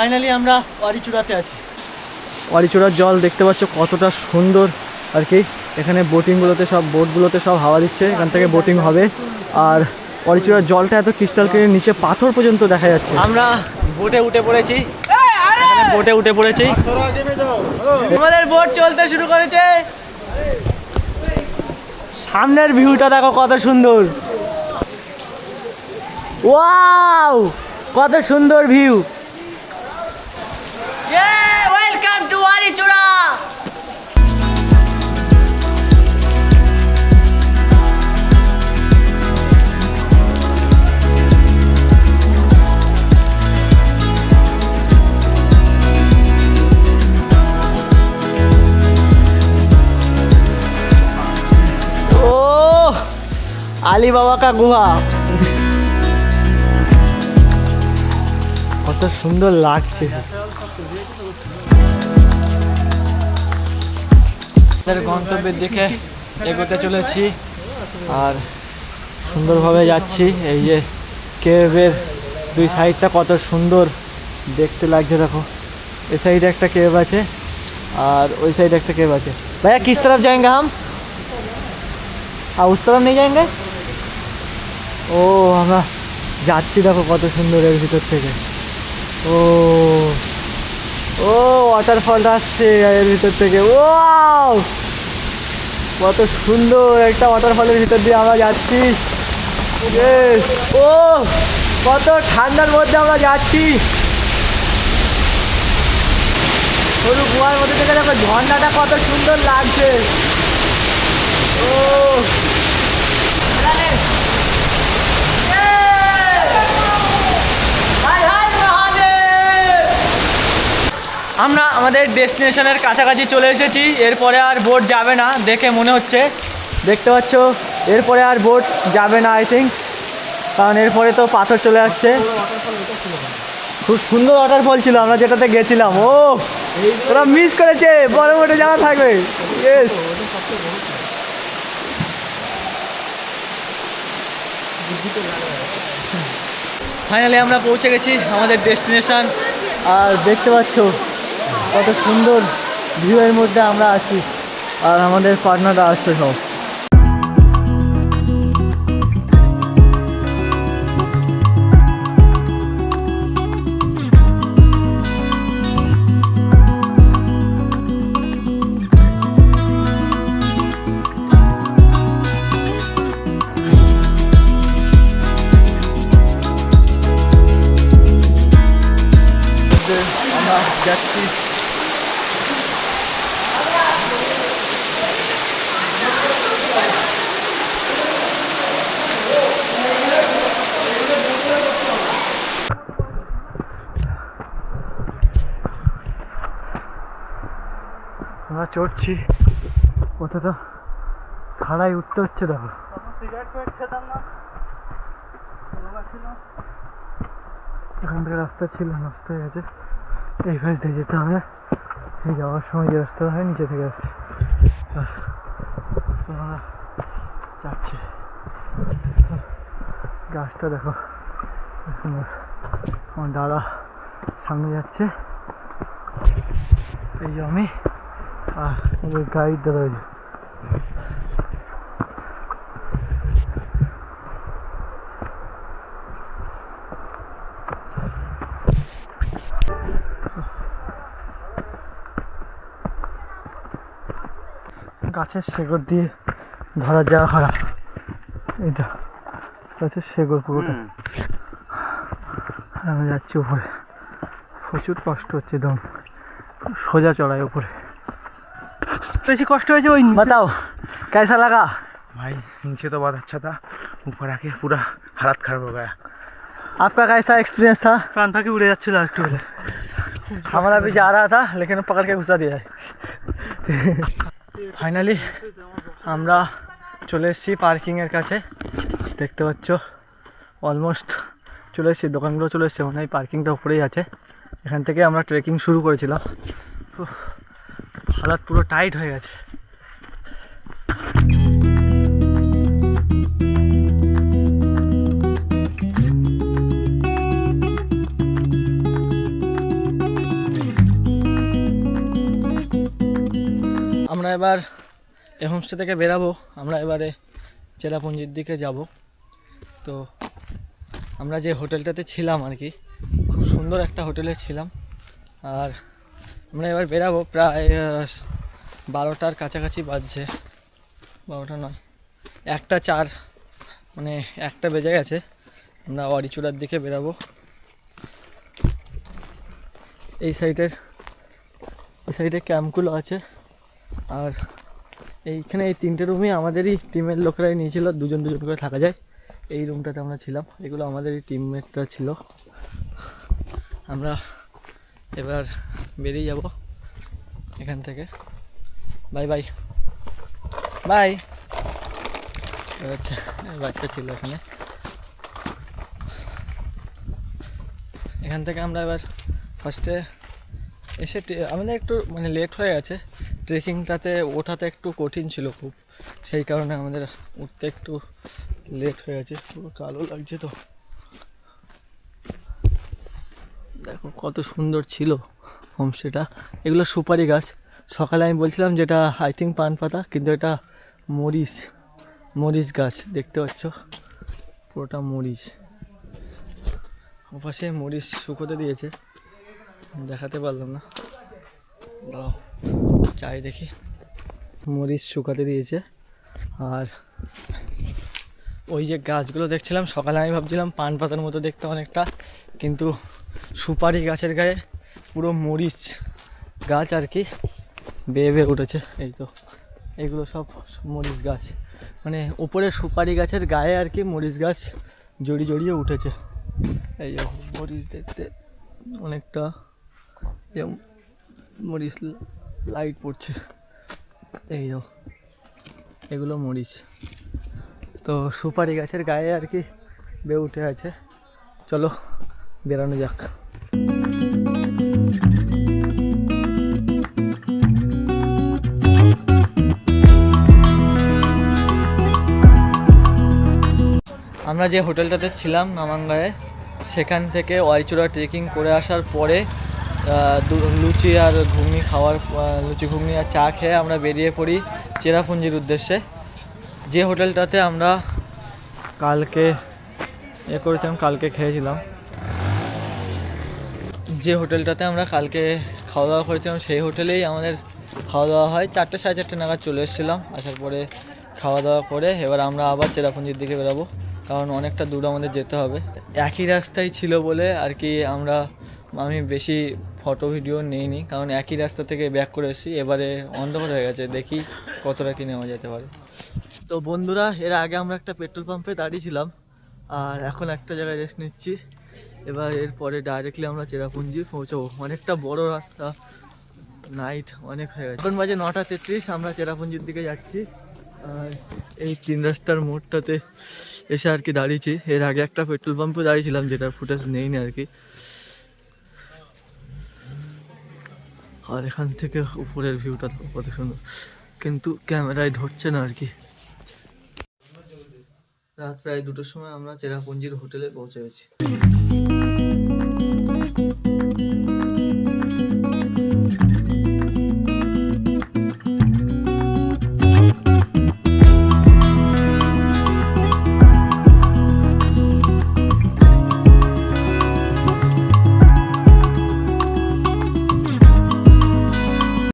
Finally আমরা ওয়ারিচূড়াতে আছি। ওয়ারিচূড়ার জল দেখতে পাচ্ছ কতটা সুন্দর আর কি। এখানে বোটিংগুলোতে সব বোটগুলোতে সব হাওয়া দিচ্ছে, এখান থেকে বোটিং হবে। আর ওয়ারিচূড়ার জলটা এত ক্রিস্টাল ক্লিয়ার, নিচে পাথর পর্যন্ত দেখা যাচ্ছে। আমরা বোটে উঠে পড়েছি, বোটে উঠে পড়েছি, আমাদের বোট চলতে শুরু করেছে। সামনের ভিউটা দেখো কত সুন্দর, ওয়াও কত সুন্দর view. Welcome to Warichura. Ali Baba কা গুহা, কত সুন্দর লাগছে। গন্তব্যের দিকে এগোতে চলেছি আর সুন্দরভাবে যাচ্ছি। এই যে কেভের দুই সাইডটা কত সুন্দর দেখতে লাগছে দেখো। এই সাইডে একটা কেভ আছে আর ওই সাইডে একটা কেভ আছে। ভাইয়া কিস तरफ जाएंगे हम? उस तरफ नहीं जाएंगे? ও আমরা যাচ্ছি দেখো কত সুন্দর এর ভিতর থেকে। ও ও ওয়াটারফলটা আসছে এর ভিতর থেকে। ওয়াও কত সুন্দর একটা ওয়াটারফলের ভিতর দিয়ে আমরা যাচ্ছি। ও কত ঠান্ডার মধ্যে আমরা যাচ্ছি। সরু কুয়ার মধ্যে থেকে দেখো ঝর্ণাটা কত সুন্দর লাগছে। ও আমরা আমাদের ডেস্টিনেশনের কাছাকাছি চলে এসেছি। এরপরে আর বোট যাবে না দেখে মনে হচ্ছে, দেখতে পাচ্ছ এরপরে আর বোট যাবে না আই থিঙ্ক, কারণ এরপরে তো পাথর চলে আসছে। খুব সুন্দর ওয়াটারফল ছিল আমরা যেটাতে গেছিলাম। ও তোরা মিস করেছে, বড় বোটে যাওয়া থাকবে। ইয়েস ফাইনালি আমরা পৌঁছে গেছি আমাদের ডেস্টিনেশন। আর দেখতে পাচ্ছ কত সুন্দর ভিউয়ের মধ্যে আমরা আছি আর আমাদের পার্টনাররা আসছে সব। আমরা যাচ্ছি আমরা চড়ছি, কতটা খাড়াই উঠতে হচ্ছে দেখো। এখান থেকে রাস্তা ছিল, নষ্ট হয়ে গেছে। এই পাশ দিয়ে যেতে হবে। সেই যাওয়ার সময় যে রাস্তা হয় নিচে থেকে আসছে, আমরা যাচ্ছি। গাছটা দেখো সুন্দর। আমার দাদা সামনে যাচ্ছে, এই যে আমি আর গাইড দাদা। ওই গাছের শেকড় দিয়ে ধরা যাওয়া খারাপ, এটা গাছের শেকড় পুরোটা। আমি যাচ্ছি উপরে, প্রচুর কষ্ট হচ্ছে, দম সোজা চড়াই উপরে, বেশি কষ্ট হয়েছে। ওই बताओ कैसा लगा? भाई नीचे तो बहुत अच्छा था, ऊपर आके पूरा हालत खराब हो गया। आपका कैसा एक्सपीरियंस था? प्राण था कि उड़े जाच्छे একটু হলে। हमारा भी जा रहा था लेकिन पकड़ के घुसा दिया है। ফাইনালি আমরা চলে এসেছি পার্কিংয়ের কাছে, দেখতে পাচ্ছ অলমোস্ট চলে এসেছি। দোকানগুলো চলে এসছে, মানে এই পার্কিংটা উপরেই আছে। এখান থেকে আমরা ট্রেকিং শুরু করেছিলাম। হালাত পুরো টাইট হয়ে গেছে। এবার এই হোমস্টে থেকে বেরাবো, আমরা এবারে চেরাপুঞ্জির দিকে যাব। তো আমরা যে হোটেলটাতে ছিলাম আর কি, খুব সুন্দর একটা হোটেলে ছিলাম। আর আমরা এবার বেরাবো, প্রায় 12টার কাছাকাছি বাজছে, 12টা নয় 1টা 4, মানে 1টা বেজে গেছে। আমরা অরিচুড়ার দিকে বেরাবো। এই সাইডে ক্যাম্পগুলো আছে। আর এইখানে এই 3টে রুমই আমাদেরই টিমের লোকরাই নিয়েছিল, 2জন করে থাকা যায়। এই রুমটাতে আমরা ছিলাম, এগুলো আমাদেরই টিমমেটরা ছিল। আমরা এবার বেরিয়ে যাব এখান থেকে। Bye bye bye. আচ্ছা, বাচ্চা ছিল এখানে। এখান থেকে আমরা এবার ফার্স্টে এসে আমাদের একটু মানে লেট হয়ে গেছে, ট্রেকিংটাতে ওঠাতে একটু কঠিন ছিল খুব, সেই কারণে আমাদের উঠতে একটু লেট হয়ে গেছে। পুরো কালো লাগছে তো, দেখো কত সুন্দর ছিল হোমস্টেটা। এগুলো সুপারি গাছ। সকালে আমি বলছিলাম যেটা আই থিঙ্ক পান পাতা, কিন্তু এটা মরিচ গাছ, দেখতে পাচ্ছ পুরোটা মরিচ। ওপাশে মরিচ শুকোতে দিয়েছে, দেখাতে পারলাম না, দাও চাই দেখি। মরিচ শুকাতে দিয়েছে। আর ওই যে গাছগুলো দেখছিলাম সকালে, আমি ভাবছিলাম পান পাতার মতো দেখতে অনেকটা, কিন্তু সুপারি গাছের গায়ে পুরো মরিচ গাছ আর কি বেয়ে উঠেছে। এই তো এগুলো সব মরিচ গাছ, মানে উপরে সুপারি গাছের গায়ে আর কি মরিচ গাছ জড়িয়ে উঠেছে। এই যে মরিচ দেখতে অনেকটা মরিচ লাইট পড়ছে। এই যে এগুলো মরিচ, তো সুপারি গাছের গায়ে আর কি বেয়ে উঠে আছে। চলো বেরানো যাক। আমরা যে হোটেলটাতে ছিলাম নামাঙ্গায়ে, সেখান থেকে অরিচুড়া ট্রেকিং করে আসার পরে লুচি আর ঘুগনি লুচি ঘুগনি আর চা খেয়ে আমরা বেরিয়ে পড়ি চেরাপুঞ্জির উদ্দেশ্যে। যে হোটেলটাতে আমরা কালকে কালকে খেয়েছিলাম, যে হোটেলটাতে আমরা কালকে খাওয়া দাওয়া করেছিলাম, সেই হোটেলেই আমাদের খাওয়া দাওয়া হয়। 4টে 4:30 নাগাদ চলে এসেছিলাম। আসার পরে খাওয়া দাওয়া করে এবার আমরা আবার চেরাপুঞ্জির দিকে বেরাবো, কারণ অনেকটা দূর আমাদের যেতে হবে। একই রাস্তায় ছিল বলে আর কি আমি বেশি ফটো ভিডিও নেইনি, কারণ একই রাস্তা থেকে ব্যাক করে এসেছি। এবারে অন্ধকার হয়ে গেছে, দেখি কতটা কি নেওয়া যেতে পারে। তো বন্ধুরা, এর আগে আমরা একটা পেট্রোল পাম্পে দাঁড়িয়েছিলাম, আর এখন একটা জায়গায় রেস্ট নিচ্ছি। এবার এরপরে ডাইরেক্টলি আমরা চেরাপুঞ্জি পৌঁছাবো। অনেকটা বড় রাস্তা, নাইট অনেক হয়ে গেছে। এখন বাজে 9:33, আমরা চেরাপুঞ্জির দিকে যাচ্ছি। আর এই 3 রাস্তার মোড়টাতে এসে আর কি দাঁড়িয়েছি। এর আগে একটা পেট্রোল পাম্পে দাঁড়িয়েছিলাম, যেটার ফুটেজ নেই না আর কি। আর এখান থেকে উপরের ভিউটা কত সুন্দর, কিন্তু ক্যামেরায় ধরছে না আর কি। রাত প্রায় 2টোর সময় আমরা চেরাপুঞ্জির হোটেলে পৌঁছে গেছি।